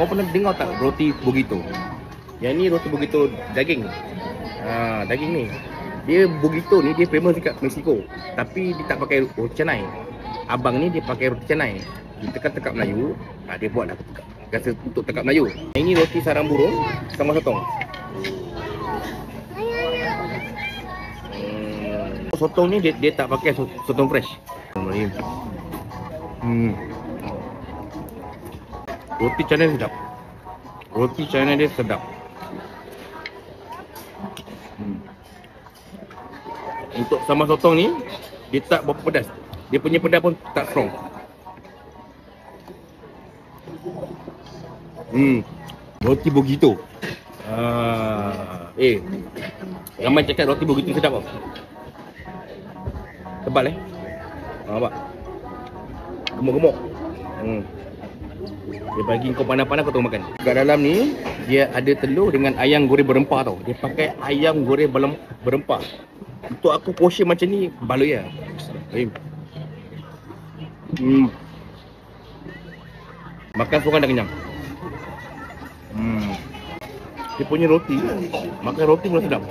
Kau pernah dengar tak roti burrito? Yang ni roti burrito daging. Daging ni. Dia burrito ni dia famous dekat Mexico. Tapi dia tak pakai roti canai. Abang ni dia pakai roti canai. Kita kan tekak Melayu, dia buat lah rasa untuk tekak Melayu. Ini roti sarang burung sama sotong. Sotong ni dia tak pakai sotong fresh. Roti canai sedap. Roti canai dia sedap. Untuk sama sotong ni dia tak berapa pedas. Dia punya pedas pun tak strong. Roti burrito. Ramai cakap roti burrito sedap tau. Tebal nampak? Gemuk-gemuk. Dia bagi kau panas-panas kau tengok makan. Kat dalam ni dia ada telur dengan ayam goreng berempah tau. Dia pakai ayam goreng berempah. Untuk aku portion macam ni baloi lah. Makan seorang dah kenyang. Dia punya roti, makan roti pun sedap.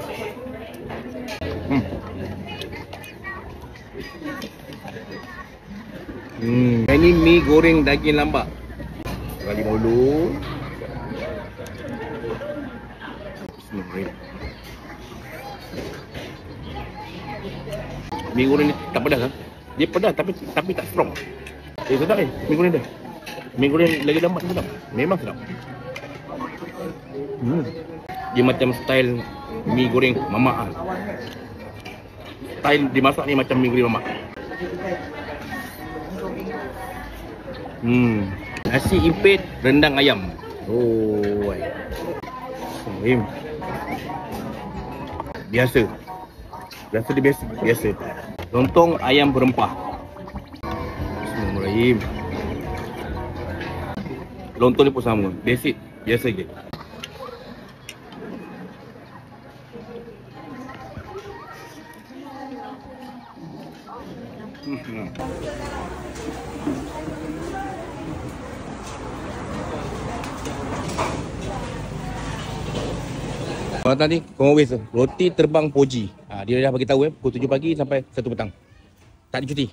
Ini mi goreng daging lambak. Kali dulu. Bismillahirrahmanirrahim. Mi goreng ni tak pedas lah. Dia pedas tapi tak strong. Sedap mi goreng dia. Mi goreng lagi lambat sedap. Memang sedap. Dia macam style mi goreng mamak lah. Style dimasak ni macam mi goreng mamak. Nasi impit rendang ayam. Biasa. Rasa dia biasa. Lontong ayam berempah. Bismillahirrahmanirrahim. Lontong ni pun sama. Basic. Biasa je. Kalau tadi kau always roti terbang Poji. Dia dah bagi tahu pukul 7 pagi sampai 1 petang. Tak ada cuti.